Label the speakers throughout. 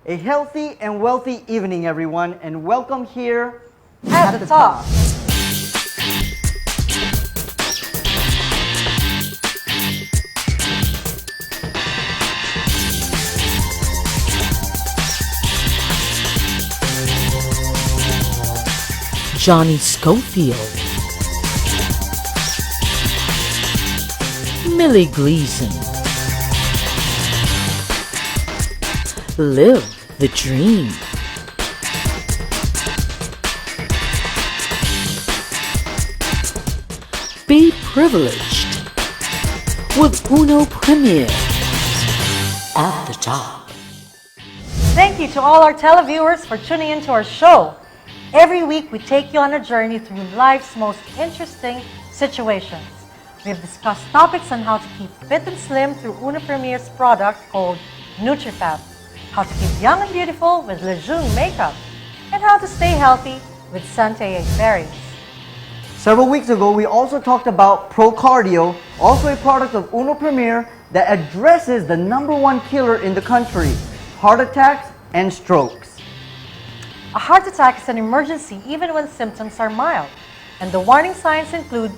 Speaker 1: A healthy and wealthy evening, everyone, and welcome here
Speaker 2: At the top.
Speaker 3: Johnny Schofield, Millie Gleason, live the dream. Be privileged with Uno Premier at the top.
Speaker 2: Thank you to all our televiewers for tuning into our show. Every week, we take you on a journey through life's most interesting situations. We have discussed topics on how to keep fit and slim through Uno Premier's product called NutriFab, how to keep young and beautiful with Lejeune makeup, and how to stay healthy with Santé berries.
Speaker 1: Several weeks ago, we also talked about Pro Cardio, also a product of Uno Premier that addresses the #1 killer in the country, heart attacks and strokes.
Speaker 2: A heart attack is an emergency even when symptoms are mild, and the warning signs include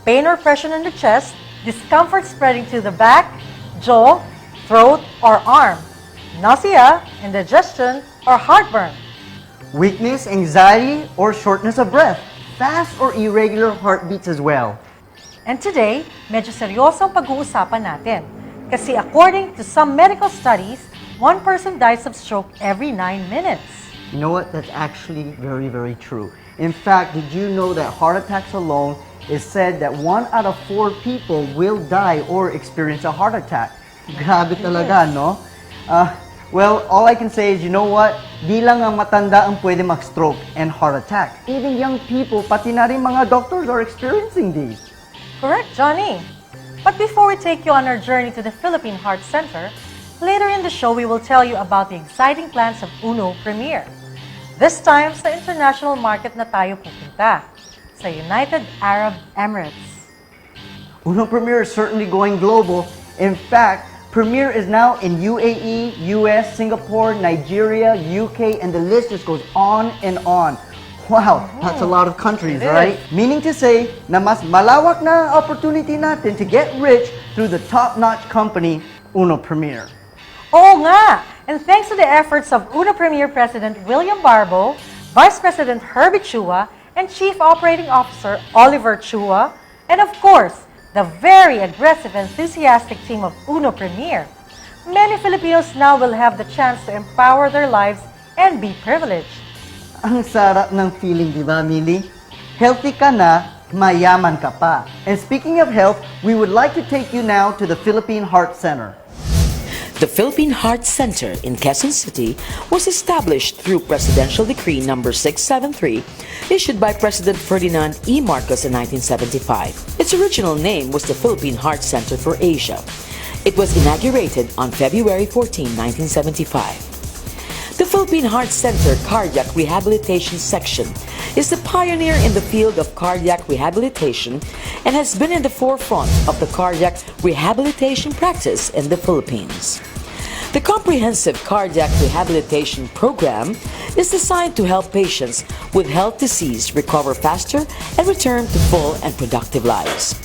Speaker 2: pain or pressure in the chest, discomfort spreading to the back, jaw, throat, or arm, nausea, indigestion, or heartburn,
Speaker 1: Weakness, anxiety, or shortness of breath, fast or irregular heartbeats as well.
Speaker 2: And today, medyo seryoso ang pag-uusapan natin. Kasi according to some medical studies, one person dies of stroke every 9 minutes.
Speaker 1: You know what? That's actually very, very true. In fact, did you know that heart attacks alone is said that 1 out of 4 people will die or experience a heart attack? Grabe talaga, no? Well, all I can say is, you know what? Di lang ang matanda ang pwede mag-stroke and heart attack. Even young people, pati na rin mga doctors are experiencing these.
Speaker 2: Correct, Johnny. But before we take you on our journey to the Philippine Heart Center, later in the show we will tell you about the exciting plans of Uno Premier. This time, sa international market na tayo pupunta, sa United Arab Emirates.
Speaker 1: Uno Premier is certainly going global. In fact, Premier is now in UAE, US, Singapore, Nigeria, UK, and the list just goes on and on. Wow, that's a lot of countries,
Speaker 2: It
Speaker 1: right?
Speaker 2: is.
Speaker 1: Meaning to say na mas malawak na opportunity natin to get rich through the top-notch company, Uno Premier.
Speaker 2: Oo nga! And thanks to the efforts of Uno Premier President William Barbo, Vice President Herbie Chua, and Chief Operating Officer Oliver Chua, and of course, the very aggressive, enthusiastic team of Uno Premier, many Filipinos now will have the chance to empower their lives and be privileged.
Speaker 1: Ang sarap ng feeling, di ba, Millie? Healthy ka na, mayaman ka pa. And speaking of health, we would like to take you now to the Philippine Heart Center.
Speaker 3: The Philippine Heart Center in Quezon City was established through Presidential Decree No. 673 issued by President Ferdinand E. Marcos in 1975. Its original name was the Philippine Heart Center for Asia. It was inaugurated on February 14, 1975. The Philippine Heart Center Cardiac Rehabilitation Section is the pioneer in the field of cardiac rehabilitation and has been in the forefront of the cardiac rehabilitation practice in the Philippines. The comprehensive cardiac rehabilitation program is designed to help patients with heart disease recover faster and return to full and productive lives.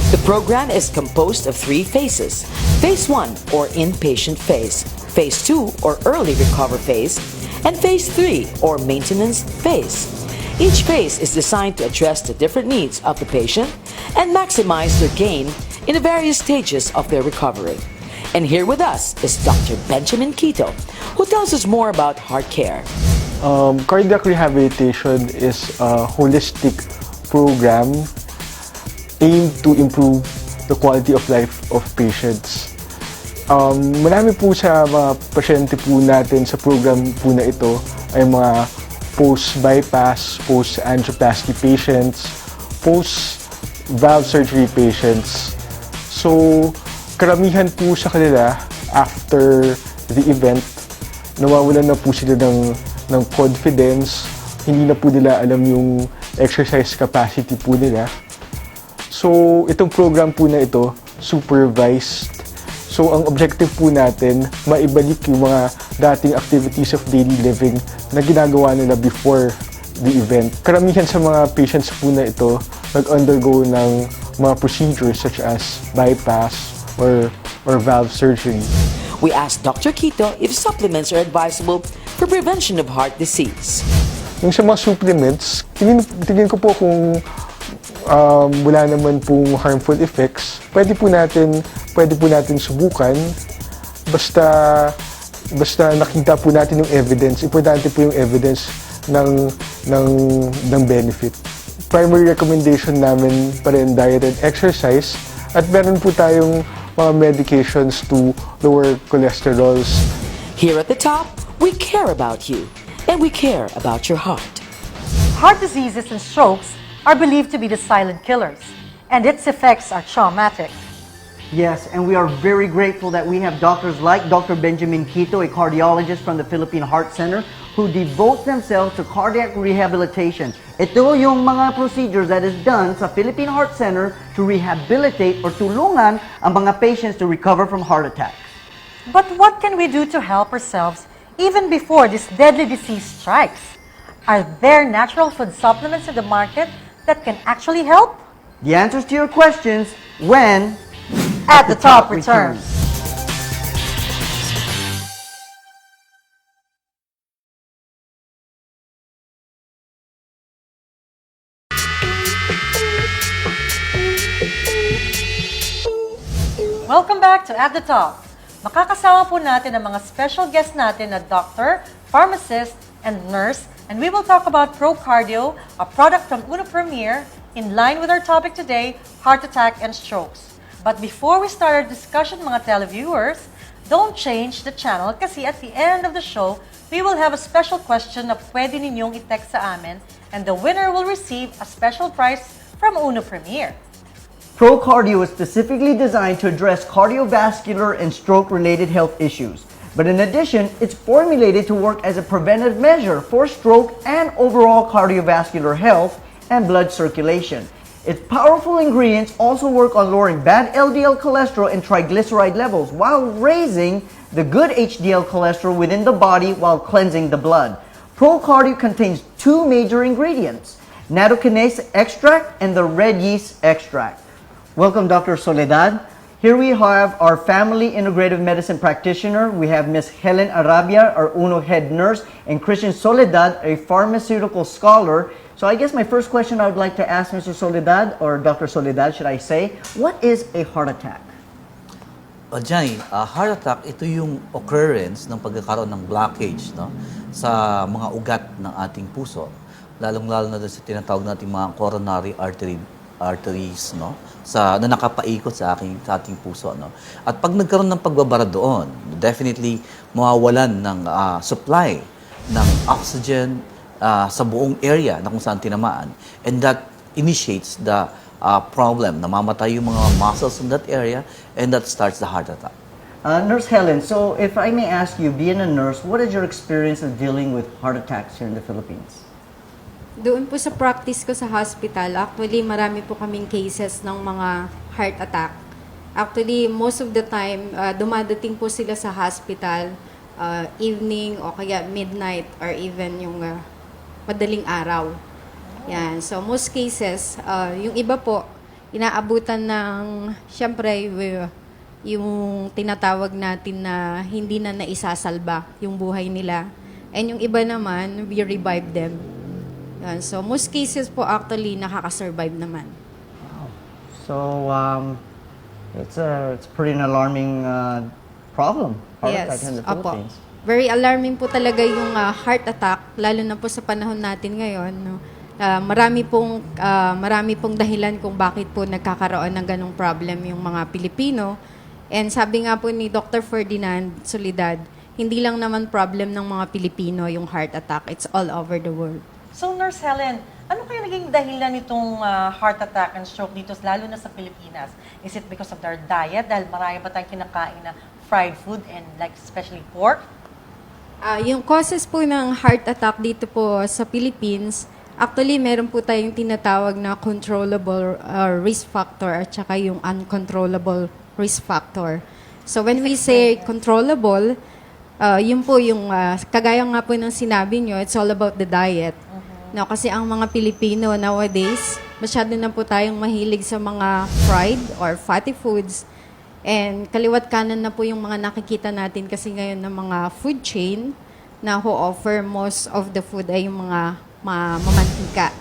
Speaker 3: The program is composed of 3 phases: Phase 1 or inpatient phase, Phase 2 or early recover phase, and Phase 3 or maintenance phase. Each phase is designed to address the different needs of the patient and maximize their gain in the various stages of their recovery. And here with us is Dr. Benjamin Quito, who tells us more about heart care.
Speaker 4: Cardiac rehabilitation is a holistic program aimed to improve the quality of life of patients. Marami po sa mga pasyente po natin sa program po na ito ay mga post-bypass, post-angioplasty patients, post-valve surgery patients. So, karamihan po sa kanila, after the event, nawawalan na po sila ng confidence, hindi na po nila alam yung exercise capacity po nila. So, itong program po na ito, supervised So ang objective po natin, maibalik yung mga dating activities of daily living na ginagawa nila before the event. Karamihan sa mga patients po na ito nag-undergo ng mga procedures such as bypass or valve surgery.
Speaker 3: We asked Dr. Quito if supplements are advisable for prevention of heart disease.
Speaker 4: Yung sa mga supplements, tingin ko po kung wala naman pong harmful effects, pwede po natin subukan basta nakita po natin yung evidence. Importante po yung evidence ng benefit. Primary recommendation namin pa rin diet and exercise, at meron po tayong mga medications to lower cholesterols.
Speaker 3: Here at the top, we care about you, and we care about your heart.
Speaker 2: Heart diseases and strokes are believed to be the silent killers, and its effects are traumatic.
Speaker 1: Yes, and we are very grateful that we have doctors like Dr. Benjamin Quito, a cardiologist from the Philippine Heart Center, who devote themselves to cardiac rehabilitation. Ito yung mga procedures that is done sa Philippine Heart Center to rehabilitate or tulungan ang mga patients to recover from heart attacks.
Speaker 2: But what can we do to help ourselves even before this deadly disease strikes? Are there natural food supplements in the market that can actually help?
Speaker 1: The answers to your questions when
Speaker 2: At the Top returns. Welcome back to At the Top. Makakasama po natin ang mga special guest natin na doctor, pharmacist, and nurse, and we will talk about ProCardio, a product from Uno Premier, in line with our topic today, heart attack and strokes. But before we start our discussion, mga televiewers, don't change the channel kasi at the end of the show, we will have a special question na pwede ninyong i-text sa amin, and the winner will receive a special prize from Uno Premier.
Speaker 1: ProCardio is specifically designed to address cardiovascular and stroke-related health issues. But in addition, it's formulated to work as a preventive measure for stroke and overall cardiovascular health and blood circulation. Its powerful ingredients also work on lowering bad LDL cholesterol and triglyceride levels while raising the good HDL cholesterol within the body while cleansing the blood. ProCardio contains two major ingredients, nattokinase extract and the red yeast extract. Welcome, Dr. Soledad. Here we have our family integrative medicine practitioner. We have Ms. Helen Arabia, our UNO head nurse, and Christian Soledad, a pharmaceutical scholar. So I guess my first question I would like to ask Mr. Soledad, or Dr. Soledad, should I say, what is a heart attack?
Speaker 5: Johnny, heart attack, ito yung occurrence ng pagkakaroon ng blockage, no, sa mga ugat ng ating puso. Lalong-lalo na doon sa tinatawag natin mga coronary arteries, no, na nakapaikot sa ating puso, no. At pag nagkaroon ng pagbabara doon, definitely mawawalan ng supply ng oxygen sa buong area na kung saan tinamaan, and that initiates the problem. Namamatay yung mga muscles in that area, and that starts the heart attack.
Speaker 1: Nurse Helen, so if I may ask you, being a nurse, what is your experience of dealing with heart attacks here in the Philippines?
Speaker 6: Doon po sa practice ko sa hospital, actually marami po kaming cases ng mga heart attack. Actually, most of the time, dumadating po sila sa hospital evening o kaya midnight or even yung madaling araw. Yan. So, most cases, yung iba po, inaabutan ng, syempre, yung tinatawag natin na hindi na naisasalba yung buhay nila. And yung iba naman, we revive them. Yan. So, most cases po actually nakaka-survive naman.
Speaker 1: Wow. So, it's pretty an alarming problem, heart attack in the Philippines.
Speaker 6: Opo. Very alarming po talaga yung heart attack, lalo na po sa panahon natin ngayon. No? Marami pong dahilan kung bakit po nagkakaroon ng ganong problem yung mga Pilipino. And sabi nga po ni Dr. Ferdinand Soledad, hindi lang naman problem ng mga Pilipino yung heart attack, it's all over the world.
Speaker 2: So, Nurse Helen, ano kaya naging dahilan nitong heart attack and stroke dito, lalo na sa Pilipinas? Is it because of their diet? Dahil marami ba tayong kinakain na fried food and like especially pork?
Speaker 6: Yung causes po ng heart attack dito po sa Philippines, actually meron po tayong tinatawag na controllable risk factor at saka yung uncontrollable risk factor. So when we say controllable, yun po yung, kagaya nga po ng sinabi nyo, it's all about the diet. No, kasi ang mga Pilipino nowadays, masyado na po tayong mahilig sa mga fried or fatty foods. And kaliwat kanan na po yung mga nakikita natin kasi ngayon ng mga food chain na who offer most of the food ay yung mga mamantika.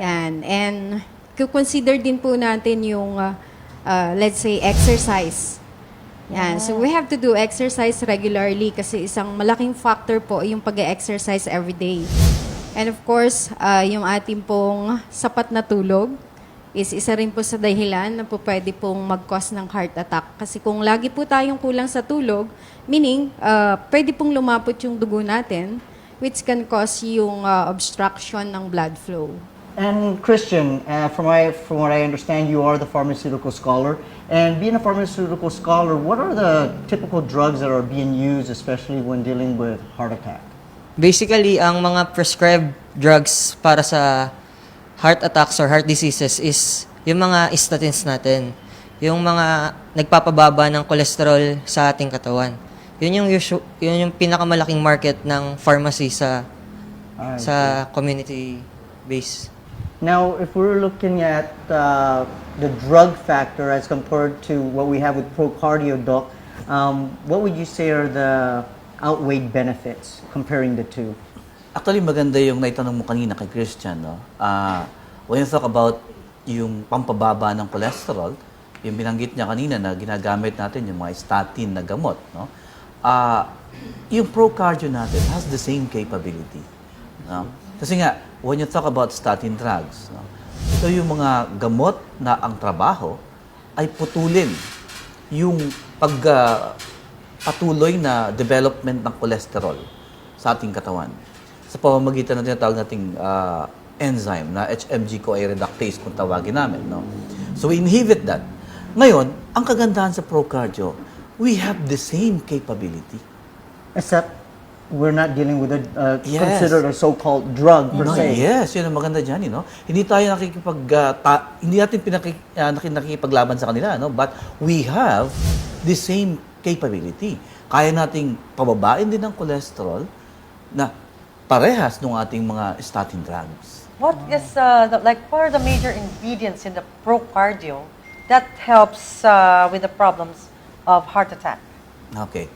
Speaker 6: Yan. And consider din po natin yung, let's say, exercise. Yan. So we have to do exercise regularly kasi isang malaking factor po yung pag-exercise every day. And of course, yung ating pong sapat na tulog is isa rin po sa dahilan na po pwede pong mag-cause ng heart attack. Kasi kung lagi po tayong kulang sa tulog, meaning pwede pong lumapot yung dugo natin, which can cause yung obstruction ng blood flow.
Speaker 1: And Christian, from what I understand, you are the pharmaceutical scholar. And being a pharmaceutical scholar, what are the typical drugs that are being used, especially when dealing with heart attack?
Speaker 7: Basically, ang mga prescribed drugs para sa heart attacks or heart diseases is yung mga statins natin. Yung mga nagpapababa ng cholesterol sa ating katawan. Yun yung pinakamalaking market ng pharmacy sa community base.
Speaker 1: Now, if we're looking at the drug factor as compared to what we have with ProCardio, Doc, what would you say are the outweighed benefits comparing the two?
Speaker 5: Actually, maganda yung naitanong mo kanina kay Christian, no? When you talk about yung pampababa ng cholesterol, yung binanggit niya kanina na ginagamit natin yung mga statin na gamot, no? Yung ProCardio natin has the same capability. No? Kasi nga, when you talk about statin drugs, no? Ito yung mga gamot na ang trabaho ay putulin yung patuloy na development ng cholesterol sa ating katawan. Sa pamamagitan ng tinatawag nating enzyme na HMG-CoA reductase kung tawagin namin. No? So we inhibit that. Ngayon, ang kagandahan sa ProCardio, we have the same capability.
Speaker 1: Except we're not dealing with a
Speaker 5: Yes.
Speaker 1: considered a so-called drug per
Speaker 5: No,
Speaker 1: se.
Speaker 5: yes, yun ang maganda dyan, no? Hindi tayo hindi natin nakikipaglaban sa kanila, no? But we have the same capability. Kaya nating pababain din ang cholesterol na parehas ng ating mga statin drugs.
Speaker 2: What is what are the major ingredients in the ProCardio that helps with the problems of heart attack?
Speaker 5: Okay.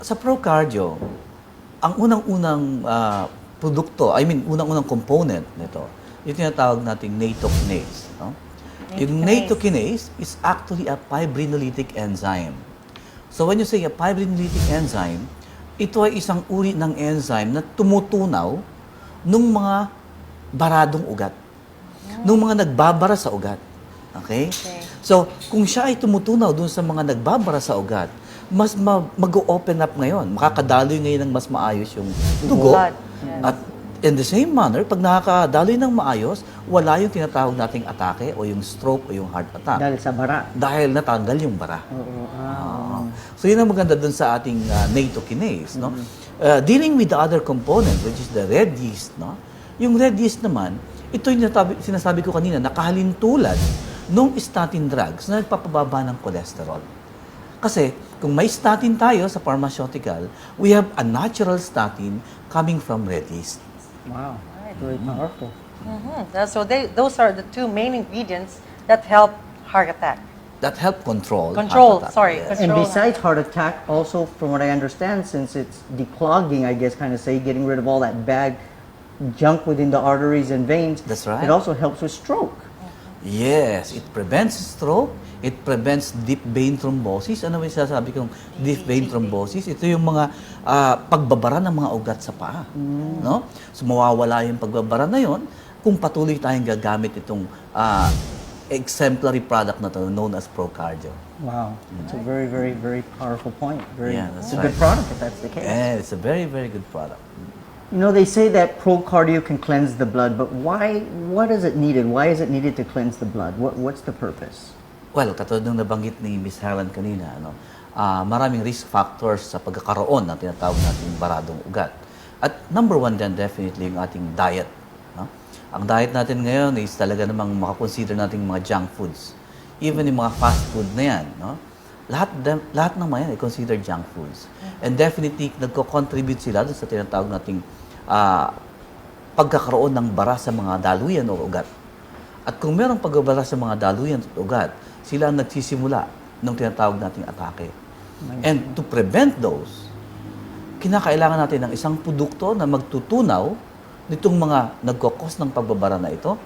Speaker 5: Sa ProCardio, ang unang-unang unang-unang component nito, yung tinatawag nating nattokinase. No? Yung nattokinase is actually a fibrinolytic enzyme. So when you say a fibrinolytic enzyme, ito ay isang uri ng enzyme na tumutunaw nung mga baradong ugat. Nung mga nagbabara sa ugat. Okay? So, kung siya ay tumutunaw dun sa mga nagbabara sa ugat, mas mag-open up ngayon. Makakadaloy ngayon ng mas maayos yung dugo.
Speaker 2: Blood. Yes.
Speaker 5: At in the same manner, pag nakakadaloy ng maayos, wala yung tinatawag nating atake o yung stroke o yung heart attack.
Speaker 1: Dahil sa bara.
Speaker 5: Dahil natanggal yung bara. So yun ang maganda dun sa ating nattokinase. No? Dealing with the other component, which is the red yeast. No? Yung red yeast naman, ito yung sinasabi ko kanina, nakahalintulad nung statin drugs na nagpapababa ng cholesterol. Kasi kung may statin tayo sa pharmaceutical, we have a natural statin coming from red yeast.
Speaker 1: Wow, very powerful.
Speaker 2: So those are the two main ingredients that help heart attack.
Speaker 5: That help control
Speaker 2: Control,
Speaker 5: heart attack.
Speaker 2: sorry.
Speaker 5: Yes.
Speaker 1: And
Speaker 2: Control.
Speaker 1: besides heart attack, also from what I understand, since it's declogging, I guess, kind of say, getting rid of all that bad junk within the arteries and veins,
Speaker 5: That's right.
Speaker 1: it also helps with stroke.
Speaker 5: Yes, it prevents stroke, it prevents deep vein thrombosis. Ano ba yung sinasabi kong deep vein thrombosis? Ito yung mga pagbabara ng mga ugat sa paa. No? So mawawala yung pagbabara na yon kung patuloy tayong gagamit itong exemplary product na to known as ProCardio.
Speaker 1: Wow, it's a very, very, very powerful point.
Speaker 5: Yeah, that's
Speaker 1: it's a good
Speaker 5: right.
Speaker 1: product if that's the case.
Speaker 5: And it's a very, very good product.
Speaker 1: You know, they say that ProCardio can cleanse the blood, but why? What is it needed? Why is it needed to cleanse the blood? What's the purpose?
Speaker 5: Well, katulad ng nabanggit ni Miss Helen kanina, maraming risk factors sa pagkakaroon ng tinatawag nating baradong ugat. At number one din, definitely, yung ating diet. No? Ang diet natin ngayon is talaga namang makakonsider nating mga junk foods. Even yung mga fast food na yan. No? lahat ng mga yan ay considered junk foods. And definitely, nagko-contribute sila doon sa tinatawag nating pagkakaroon ng bara sa mga daluyan o ugat. At kung merong pagbabara sa mga daluyan at ugat, sila ang nagsisimula ng tinatawag nating atake. And to prevent those, kinakailangan natin ng isang produkto na magtutunaw nitong mga nagkokos ng pagbabara na ito.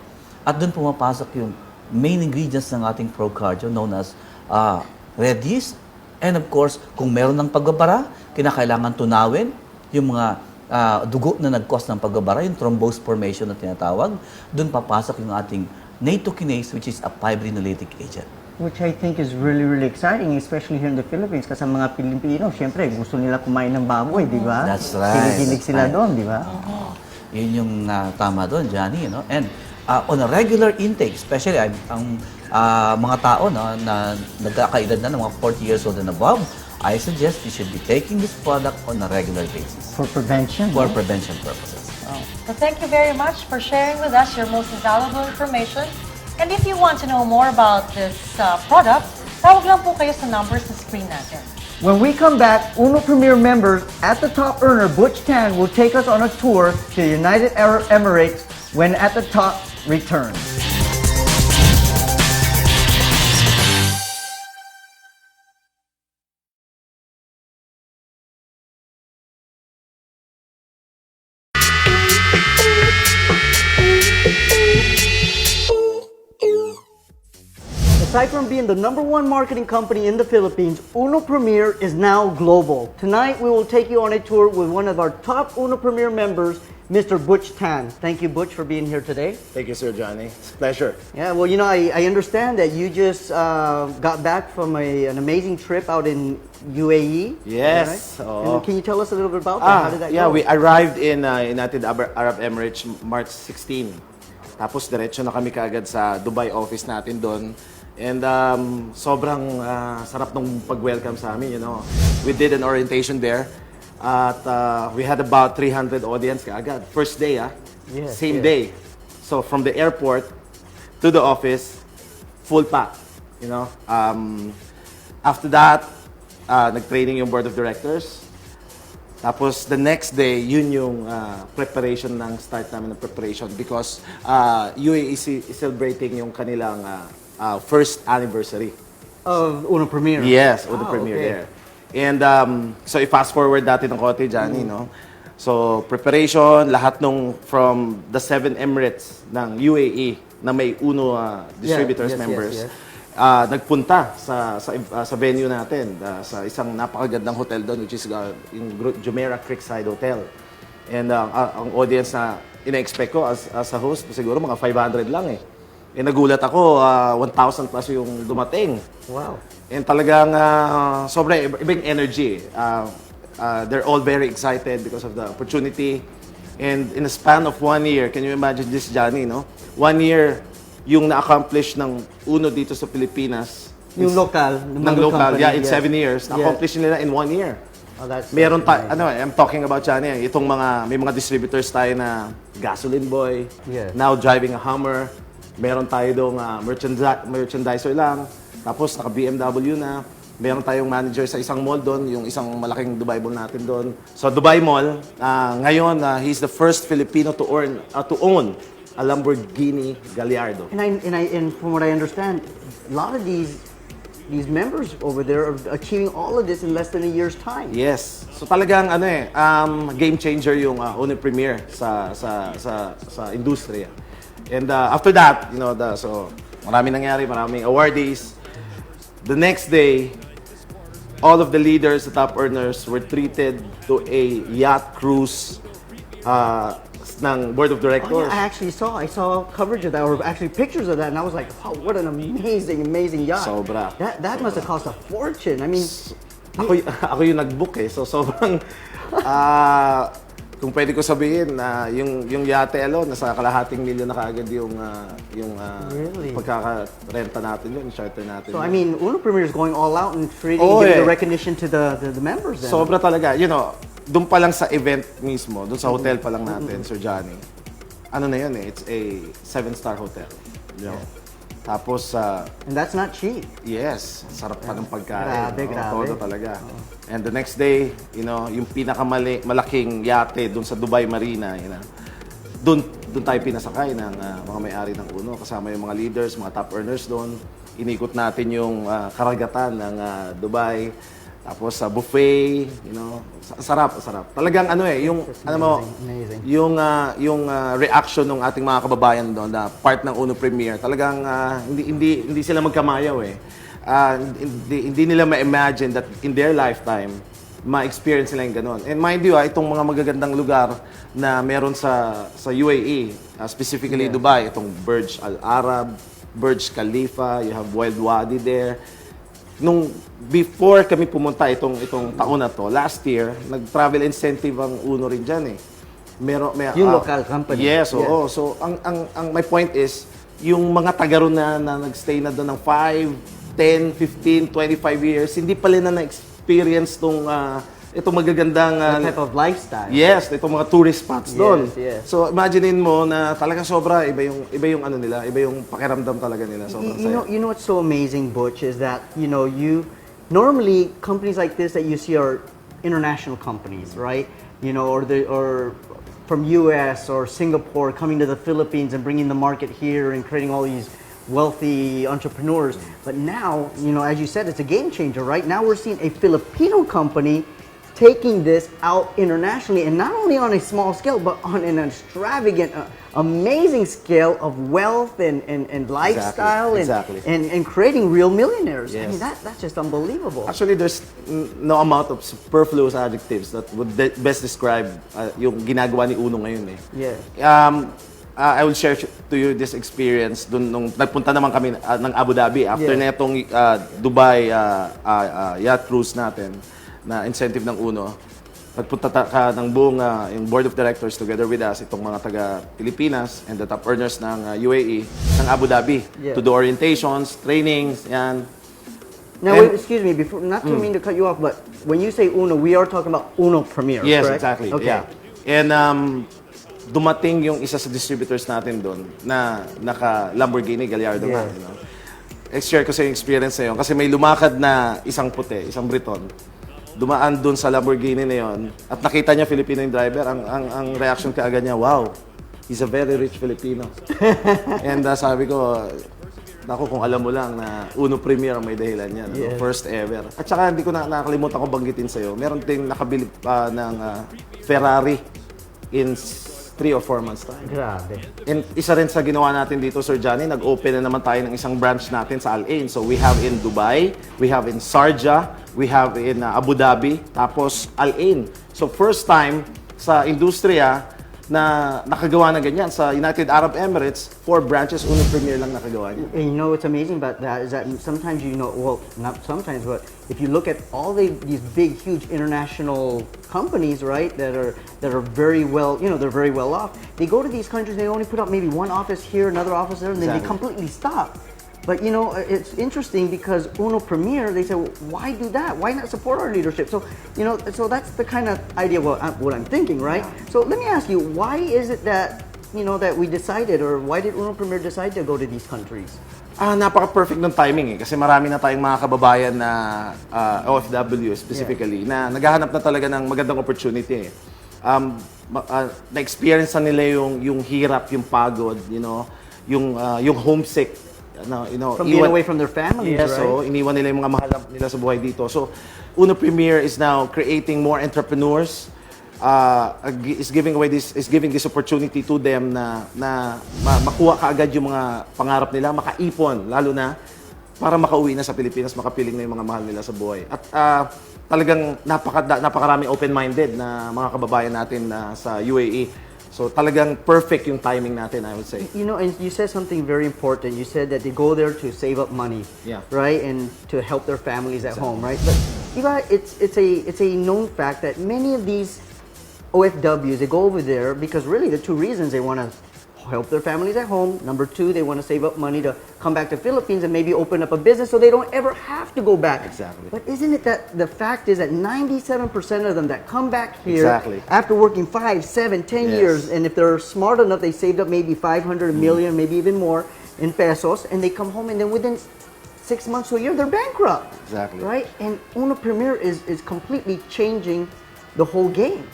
Speaker 5: At doon pumapasok yung main ingredients ng ating ProCardio known as red yeast. And of course, kung meron ng pagbabara, kinakailangan tunawin yung mga dugo na nag-cause ng pagbabara, yung thrombose formation na tinatawag. Doon papasok yung ating nattokinase, which is a fibrinolytic agent.
Speaker 1: Which I think is really, really exciting, especially here in the Philippines. Kasi ang mga Pilipino, syempre, gusto nila kumain ng baboy, di ba?
Speaker 5: That's right.
Speaker 1: Kinikilig sila doon, di ba?
Speaker 5: Yun yung tama doon, Johnny. No? And on a regular intake, especially ang mga tao na nagkakaedad na ng mga 40 years old and above, I suggest you should be taking this product on a regular basis
Speaker 1: For prevention.
Speaker 5: for prevention purposes.
Speaker 2: So thank you very much for sharing with us your most valuable information. And if you want to know more about this product, tawag lang po kayo sa numbers sa screen natin.
Speaker 1: When we come back, Uno Premier members at the top earner, Butch Tan, will take us on a tour to the United Arab Emirates when At the Top returns. Aside from being the #1 marketing company in the Philippines, Uno Premier is now global. Tonight, we will take you on a tour with one of our top Uno Premier members, Mr. Butch Tan. Thank you, Butch, for being here today.
Speaker 8: Thank you, Sir Johnny. It's a pleasure.
Speaker 1: Yeah, well, I understand that you just got back from an amazing trip out in UAE.
Speaker 8: Yes.
Speaker 1: Right?
Speaker 8: Oo.
Speaker 1: And can you tell us a little bit about that? How did that
Speaker 8: yeah,
Speaker 1: go?
Speaker 8: we arrived in United Arab Emirates March 16. Tapos diretso na kami kaagad sa Dubai office natin doon. And sobrang sarap nung pag-welcome sa amin, We did an orientation there. At we had about 300 audience kaagad. First day,
Speaker 1: Yes,
Speaker 8: same
Speaker 1: yes.
Speaker 8: day. So from the airport to the office, full pack, After that, nag-training yung board of directors. Tapos the next day, yun yung preparation ng start namin ng preparation because UAE is celebrating yung kanilang first anniversary.
Speaker 1: Of Uno Premier.
Speaker 8: Yes, with the
Speaker 1: Oh,
Speaker 8: premiere
Speaker 1: okay.
Speaker 8: there. And so i-fast forward natin ng konti, Johnny, no? So preparation, lahat from the 7 Emirates ng UAE na may Uno distributors
Speaker 1: yes,
Speaker 8: members.
Speaker 1: yes,
Speaker 8: Nagpunta sa venue natin, sa isang napakagandang hotel doon which is yung Jumeirah Creekside Hotel. And ang audience na ina-expect ko as a host, siguro mga 500 lang eh. Nagulat ako, 1,000 plus yung dumating.
Speaker 1: Wow.
Speaker 8: And talagang sobrang ibang energy. They're all very excited because of the opportunity. And in a span of 1 year, can you imagine this, Johnny, no? 1 year yung na-accomplish ng Uno dito sa Pilipinas.
Speaker 1: Yung local.
Speaker 8: Ng local, yeah, in 7 years. Na-accomplish nila in 1 year.
Speaker 1: Oh, that's
Speaker 8: Meron
Speaker 1: nice.
Speaker 8: I'm talking about Johnny, may mga distributors tayo na Gasoline Boy,
Speaker 1: Yes.
Speaker 8: now driving a Hummer. Meron tayo dong merchandiser lang. Tapos naka-BMW na. Meron tayong manager sa isang mall doon, yung isang malaking Dubai Mall natin doon. So Dubai Mall, ngayon, he's the first Filipino to own a Lamborghini Gallardo.
Speaker 1: And from what I understand, a lot of these members over there are achieving all of this in less than a year's time.
Speaker 8: Yes. So talagang game changer yung Uno Premier sa industriya. And after that, so maraming nangyari, maraming awardees. The next day, all of the leaders, the top earners, were treated to a yacht cruise ng board of
Speaker 1: Oh,
Speaker 8: directors.
Speaker 1: yeah, I saw coverage of that, or actually pictures of that, and I was like, wow, what an amazing yacht.
Speaker 8: Sobra.
Speaker 1: That must have cost a fortune. I mean,
Speaker 8: Ako yung nag-book eh. So sobrang kung pwede ko sabihin na yung yate alone nasa kalahating milyon na kaagad yung
Speaker 1: Really?
Speaker 8: pagkaka-renta natin yung charter natin.
Speaker 1: so I mean, Uno Premier is going all out and giving
Speaker 8: eh.
Speaker 1: the recognition to the members then.
Speaker 8: Sobra talaga. Doon pa lang sa event mismo, doon sa hotel pa lang natin, Sir Johnny. Ano na yun eh, it's a 7-star hotel. Tapos,
Speaker 1: And that's not cheap.
Speaker 8: yes, sarap pa ng pagkain.
Speaker 1: Grabe,
Speaker 8: Oo,
Speaker 1: grabe.
Speaker 8: todo talaga. And the next day, yung pinakamalaking yate doon sa Dubai Marina, doon tayo pinasakay ng mga may-ari ng Uno, kasama yung mga leaders, mga top earners doon. Inikot natin yung karagatan ng Dubai. Tapos sa buffet, sarap. Talagang yung
Speaker 1: Amazing.
Speaker 8: yung reaction ng ating mga kababayan doon na part ng Uno Premier, talagang hindi sila magkamayaw eh. Hindi nila ma-imagine that in their lifetime ma-experience nila yung ganun. And mind you, itong mga magagandang lugar na meron sa UAE, specifically Dubai, itong Burj Al Arab, Burj Khalifa, you have Wild Wadi there. Before kami pumunta itong taon na to, last year, nag-travel incentive ang Uno rin dyan eh.
Speaker 1: Yung local company.
Speaker 8: Yes, oo. So, ang my point is, yung mga taga ron na nag-stay na doon ng 5, 10, 15, 25 years, hindi pala na na-experience itong magagandang...
Speaker 1: That type of lifestyle.
Speaker 8: Yes, itong mga tourist spots doon.
Speaker 1: Yes.
Speaker 8: So, imaginein mo na talagang sobra, iba yung ano nila, iba yung pakiramdam talaga nila. Sobrang saya.
Speaker 1: You know what's so amazing, Butch, is that, normally companies like this that you see are international companies, right? Or from US or Singapore coming to the Philippines and bringing the market here and creating all these wealthy entrepreneurs. But now, as you said, it's a game changer, right? Now we're seeing a Filipino company taking this out internationally, and not only on a small scale, but on an extravagant, amazing scale of wealth and lifestyle
Speaker 8: Exactly.
Speaker 1: And creating real millionaires. I
Speaker 8: Yes.
Speaker 1: mean, that's just unbelievable.
Speaker 8: Actually, there's no amount of superfluous adjectives that would best describe yung ginagawa ni Uno ngayon eh.
Speaker 1: Yeah.
Speaker 8: I will share to you this experience dun nung nagpunta naman kami ng Abu Dhabi after netong Dubai yacht cruise natin na incentive ng Uno. Nagpunta ka ng buong yung board of directors together with us, itong mga taga Pilipinas and the top earners ng UAE, ng Abu Dhabi to do orientations, trainings, yan.
Speaker 1: Now,
Speaker 8: And-
Speaker 1: wait, excuse me, before, not to mean to cut you off, but when you say Uno, we are talking about Uno Premier,
Speaker 8: Yes,
Speaker 1: correct?
Speaker 8: exactly.
Speaker 1: Okay.
Speaker 8: Yeah. And dumating yung isa sa distributors natin doon na naka Lamborghini Gallardo nga. I-share ko sa yung experience na yun. Kasi may lumakad na isang puti, isang Briton. Dumaan doon sa Lamborghini na yun. At nakita niya Filipino yung driver. Ang reaction kaagad niya, wow, he's a very rich Filipino. And sabi ko, naku, kung alam mo lang na Uno Premier ang may dahilan yan. First ever. At saka hindi ko nakalimutan ko banggitin sa'yo. Meron ding nakabili pa ng Ferrari in 3 or 4 months time.
Speaker 1: Grabe.
Speaker 8: And isa rin sa ginawa natin dito, Sir Johnny, nag-open na naman tayo ng isang branch natin sa Al Ain. So we have in Dubai, we have in Sharjah, we have in Abu Dhabi, tapos Al Ain. So first time sa industriya na nakagawa na ganyan. Sa United Arab Emirates, 4 branches, Uno Premier lang nakagawa niya.
Speaker 1: And what's amazing about that is that sometimes well, not sometimes, but if you look at all these big, huge international companies, right, that are very well, they're very well off. They go to these countries, they only put up maybe one office here, another office there, and then they completely stop. But it's interesting because Uno Premier, they say, well, why do that? Why not support our leadership? So, so that's the kind of idea what I'm thinking, right? So let me ask you, why is it that, that we decided, or why did Uno Premier decide to go to these countries?
Speaker 8: Napaka-perfect ng timing eh. Kasi marami na tayong mga kababayan na OFW specifically na naghahanap na talaga ng magandang opportunity eh. Na-experience na nila yung hirap, yung pagod, yung homesick.
Speaker 1: From being away from their families,
Speaker 8: yes,
Speaker 1: right?
Speaker 8: so iniwan nila yung mga mahal nila sa buhay dito. So, Uno Premier is now creating more entrepreneurs. Is giving this opportunity to them na makuha kaagad yung mga pangarap nila, makaipon, lalo na para makauwi na sa Pilipinas, makapiling na yung mga mahal nila sa buhay. At talagang napakaraming open-minded na mga kababayan natin sa UAE. So talagang perfect yung timing natin, I would say.
Speaker 1: And you said something very important. You said that they go there to save up money, right, and to help their families at home, right? But it's a known fact that many of these OFWs, they go over there because really the 2 reasons: they want to help their families at home. Number 2, they want to save up money to come back to Philippines and maybe open up a business so they don't ever have to go back.
Speaker 8: Exactly.
Speaker 1: But isn't it that the fact is that 97% of them that come back here
Speaker 8: Exactly.
Speaker 1: after working 5, 7, 10
Speaker 8: Yes.
Speaker 1: years, and if they're smart enough, they saved up maybe 500 million, maybe even more, in pesos, and they come home, and then within 6 months to a year, they're bankrupt.
Speaker 8: Exactly.
Speaker 1: Right? And Uno Premier is completely changing the whole game.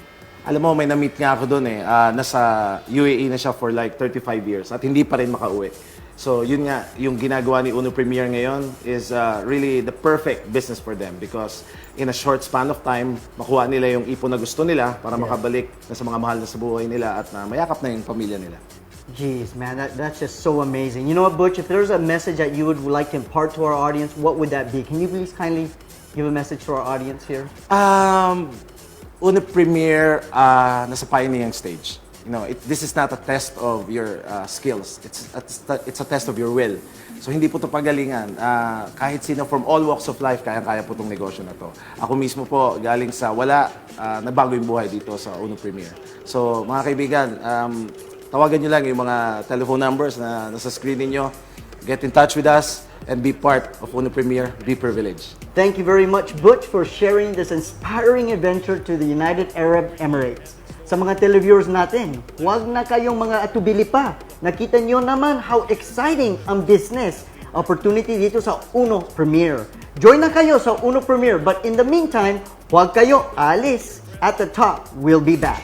Speaker 8: Alam mo, may na-meet nga ako doon eh. Nasa UAE na siya for like 35 years at hindi pa rin makauwi. So, yun nga, yung ginagawa ni Uno Premier ngayon is really the perfect business for them because in a short span of time, makuha nila yung ipon na gusto nila para makabalik na sa mga mahal na sa buhay nila at mayakap na yung pamilya nila.
Speaker 1: Jeez, man, that's just so amazing. You know what, Butch? If there's a message that you would like to impart to our audience, what would that be? Can you please kindly give a message to our audience here?
Speaker 8: Uno Premier nasa pioneering stage. You know, this is not a test of your skills. It's a test of your will. So hindi po ito pagalingan. Kahit sino from all walks of life, kaya po itong negosyo na to. Ako mismo po, galing sa wala, nabago yung buhay dito sa Uno Premier. So mga kaibigan, tawagan nyo lang yung mga telephone numbers na nasa screen ninyo. Get in touch with us and be part of Uno Premier. Be privileged.
Speaker 1: Thank you very much, Butch, for sharing this inspiring adventure to the United Arab Emirates. Sa mga televiewers natin, huwag na kayong mga atubili pa. Nakita nyo naman how exciting ang business opportunity dito sa Uno Premier. Join na kayo sa Uno Premier, but in the meantime, huwag kayo alis. At the top, we'll be back.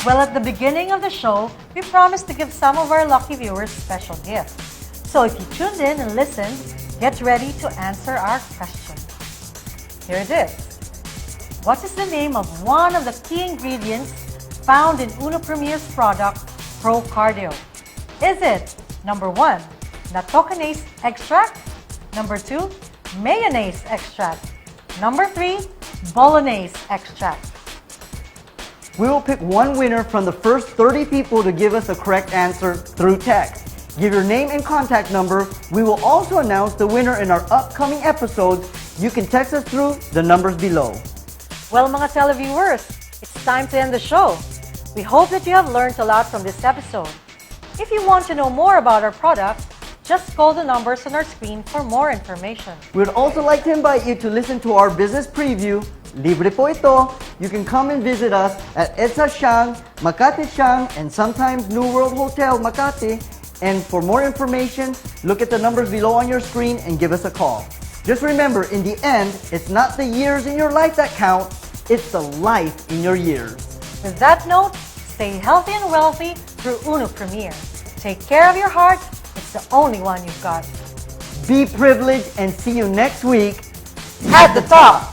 Speaker 2: Well, at the beginning of the show, we promised to give some of our lucky viewers special gifts. So if you tuned in and listened, get ready to answer our question. Here it is. What is the name of one of the key ingredients found in Uno Premier's product, Pro Cardio? Is it number 1, nattokinase extract? Number 2, mayonnaise extract? Number 3, bolognese extract?
Speaker 1: We will pick one winner from the first 30 people to give us a correct answer through text. Give your name and contact number. We will also announce the winner in our upcoming episodes. You can text us through the numbers below.
Speaker 2: Well, mga televiewers, it's time to end the show. We hope that you have learned a lot from this episode. If you want to know more about our product, just call the numbers on our screen for more information.
Speaker 1: We would also like to invite you to listen to our business preview. Libre po ito. You can come and visit us at EDSA Siang, Makati Siang, and sometimes New World Hotel, Makati. And for more information, look at the numbers below on your screen and give us a call. Just remember, in the end, it's not the years in your life that count, it's the life in your years.
Speaker 2: With that note, stay healthy and wealthy through Uno Premier. Take care of your heart. It's the only one you've got.
Speaker 1: Be privileged and see you next week
Speaker 2: At the top!